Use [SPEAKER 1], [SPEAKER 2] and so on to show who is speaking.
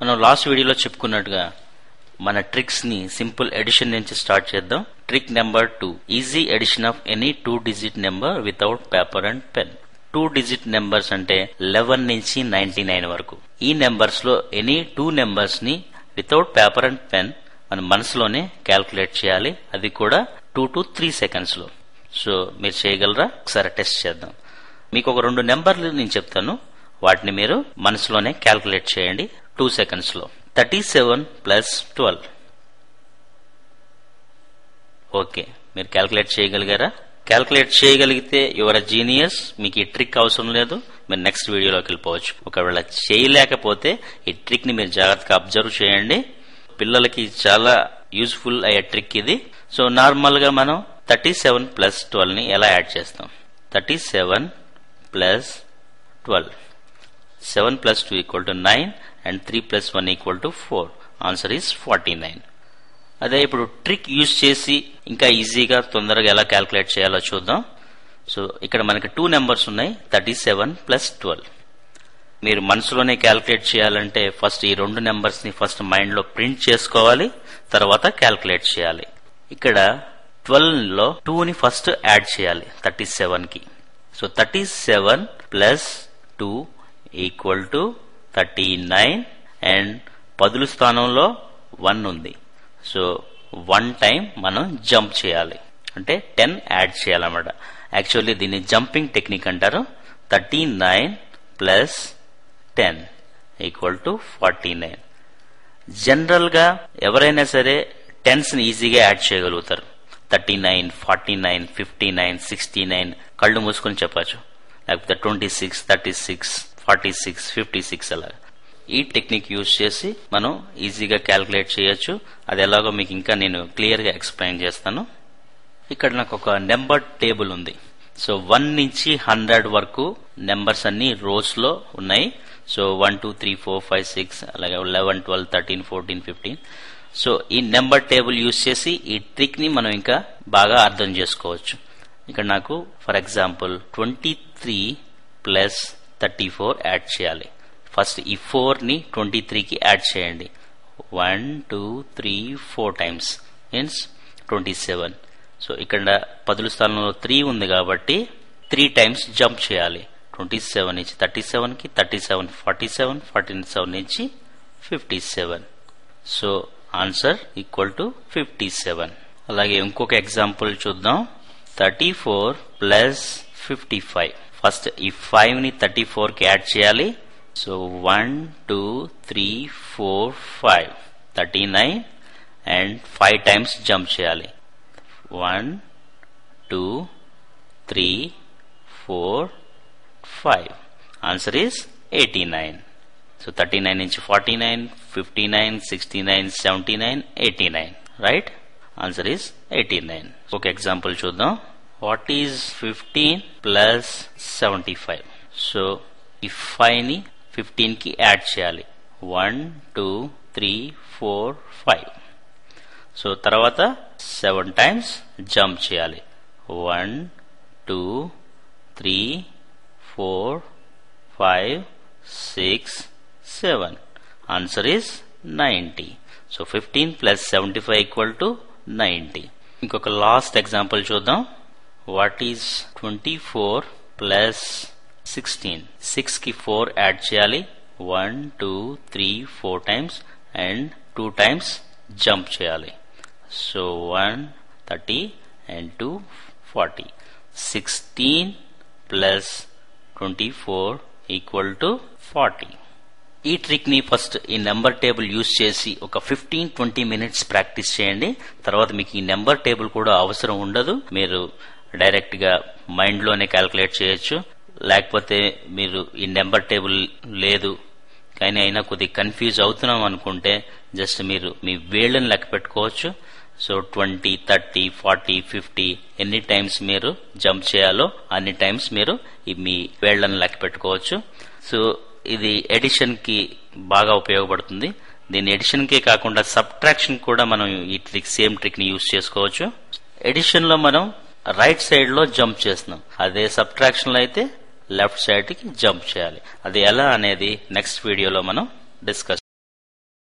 [SPEAKER 1] మనం లాస్ట్ వీడియోలో చెప్పుకున్నట్టుగా మన ట్రిక్స్ ని సింపుల్ ఎడిషన్ నుంచి స్టార్ట్ చేద్దాం. Trick number 2, easy addition of any 2 digit number without paper and pen. 2 digit numbers అంటే 11 నుంచి 99 వరకు. ఈ నెంబర్స్ లో ఎనీ 2 నెంబర్స్ ని వితౌట్ పేపర్ అండ్ పెన్ మన మనసులోనే క్యాల్కులేట్ చేయాలి, అది కూడా 2 to 3 seconds లో. సో మీరు చేయగలరా? ఒకసారి టెస్ట్ చేద్దాం. మీకు ఒక 2 నెంబర్లు నేను చెప్తాను, వాటిని మీరు మనసులోనే క్యాల్కులేట్ చేయండి 2 seconds లో. 37 plus 12. ఓకే, మీరు క్యాల్కులేట్ చేయగలిగారా? క్యాల్కులేట్ చేయగలిగితే యువర్ జీనియస్. మీకు ఈ ట్రిక్ అవసరం లేదు, మీరు నెక్స్ట్ వీడియోలోకి వెళ్ళిపోవచ్చు. ఒకవేళ చేయలేకపోతే ఈ ట్రిక్ ని మీరు జాగ్రత్తగా అబ్జర్వ్ చేయండి. పిల్లలకి చాలా యూజ్ఫుల్ అయ్యే ట్రిక్ ఇది. సో నార్మల్ గా మనం 37 plus 12 ని ఎలా యాడ్ చేస్తాం? 37 plus 12. 7 plus 2 equal to 9 and 3 plus 1 equal to 4. Answer is 49. అదే ఇప్పుడు ట్రిక్ యూజ్ చేసి ఇంకా ఈజీగా తొందరగా ఎలా క్యాల్కులేట్ చేయాలో చూద్దాం. సో ఇక్కడ మనకి 2 నెంబర్స్ ఉన్నాయి, 37 plus 12. మీరు మనసులోనే క్యాల్కులేట్ చేయాలంటే ఫస్ట్ ఈ 2 నెంబర్స్ ని ఫస్ట్ మైండ్ లో ప్రింట్ చేసుకోవాలి, తర్వాత క్యాల్కులేట్ చేయాలి. ఇక్కడ 12 లో 2 ని ఫస్ట్ యాడ్ చేయాలి 37 కి. So 37 plus 2 equal to 39 and పదుల స్థానంలో 1 ఉంది. సో 1 టైం మనం జంప్ చేయాలి, అంటే 10 యాడ్ చేయాలన్నమాట. యాక్చువల్లీ దీన్ని జంపింగ్ టెక్నిక్ అంటారు. 39 plus 10 ఈక్వల్ టు 49. జనరల్ గా ఎవరైనా సరే టెన్స్ ని ఈజీగా యాడ్ చేయగలుగుతారు. 39, 49, 59, 69 కళ్ళు మూసుకొని చెప్పచ్చు, లేకపోతే 26, 36, 46, 56 అలా. ఈ టెక్నిక్ యూజ్ చేసి మనం ఈజీగా క్యాల్కులేట్ చేయొచ్చు. అది ఎలాగో మీకు ఇంకా నేను క్లియర్ గా ఎక్స్ప్లెయిన్ చేస్తాను. ఇక్కడ నాకు ఒక నెంబర్ టేబుల్ ఉంది. సో 1 నుంచి 100 వరకు నెంబర్స్ అన్ని రోస్ లో ఉన్నాయి. సో 1, 2, 3, 4, 5, 6 అలాగే 11, 12, 13, 14, 15. సో ఈ నెంబర్ టేబుల్ యూజ్ చేసి ఈ ట్రిక్ ని మనం ఇంకా బాగా అర్థం చేసుకోవచ్చు. ఇక్కడ నాకు ఫర్ ఎగ్జాంపుల్ 23 plus 34 యాడ్ చేయాలి. ఫస్ట్ ఈ 4 ని 23 కి యాడ్ చేయండి. 1, 2, 3, 4 టైమ్స్ మీన్స్ 27. సో ఇక్కడ పదుల స్థానంలో 3 ఉంది కాబట్టి 3 టైమ్స్ జంప్ చేయాలి. 27 నుంచి 37 కి, 37, 47, 47 నుంచి 57. So answer equal to 57. అలాగే ఇంకొక ఎగ్జాంపుల్ చూద్దాం. 34 plus 55. ఫస్ట్ ఈ 5 ని 34 కి యాడ్ చేయాలి. సో 1, 2, 3, 4, 5 39 అండ్ 5 టైమ్స్ జంప్ చేయాలి. 1, 2, 3, 4, 5. Answer is 89. సో 39 నుంచి 49, 59, 69, 79, 89. Right, answer is 89. ఒక ఎగ్జాంపుల్ చూద్దాం. What is 15 plus 75? సో ఈ 5 ని 15 కి యాడ్ చేయాలి. 1, 2, 3, 4, 5. సో తర్వాత 7 టైమ్స్ జంప్ చేయాలి. 1, 2, 3, 4, 5, 6, 7. Answer is 90. So 15 plus 75 equal to 90. ఇంకొక లాస్ట్ ఎగ్జాంపుల్ చూద్దాం. What is 24 plus 16? 6 కి 4 యాడ్ చేయాలి. 1, 2, 3, 4 టైమ్స్ అండ్ 2 టైమ్స్ జంప్ చేయాలి. So 1, 30 and 2, 40. 16 plus 24 equal to 40. ఈ ట్రిక్ ని ఫస్ట్ ఈ నెంబర్ టేబుల్ యూజ్ చేసి ఒక 15-20 minutes ప్రాక్టీస్ చేయండి. తర్వాత మీకు ఈ నెంబర్ టేబుల్ కూడా అవసరం ఉండదు. మీరు డైరెక్ట్ గా మైండ్ లోనే క్యాల్కులేట్ చేయొచ్చు. లేకపోతే మీరు ఈ నెంబర్ టేబుల్ లేదు కానీ అయినా కొద్దిగా కన్ఫ్యూజ్ అవుతున్నాం అనుకుంటే జస్ట్ మీరు మీ వేళ్ళని లెక్క పెట్టుకోవచ్చు. సో 20, 30, 40, 50 ఎన్ని టైమ్స్ మీరు జంప్ చేయాలో అన్ని టైమ్స్ మీరు మీ వేళ్ళని లెక్క పెట్టుకోవచ్చు. సో ఇది ఎడిషన్ కి బాగా ఉపయోగపడుతుంది. దీని ఎడిషన్ కే కాకుండా సబ్ట్రాక్షన్ కూడా మనం ఈ ట్రిక్ సేమ్ ట్రిక్ ని యూజ్ చేసుకోవచ్చు. ఎడిషన్ లో మనం రైట్ సైడ్ లో జంప్ చేస్తున్నాం, అదే సబ్ట్రాక్షన్ లో అయితే లెఫ్ట్ సైడ్ కి జంప్ చేయాలి. అది ఎలా అనేది నెక్స్ట్ వీడియోలో మనం డిస్కస్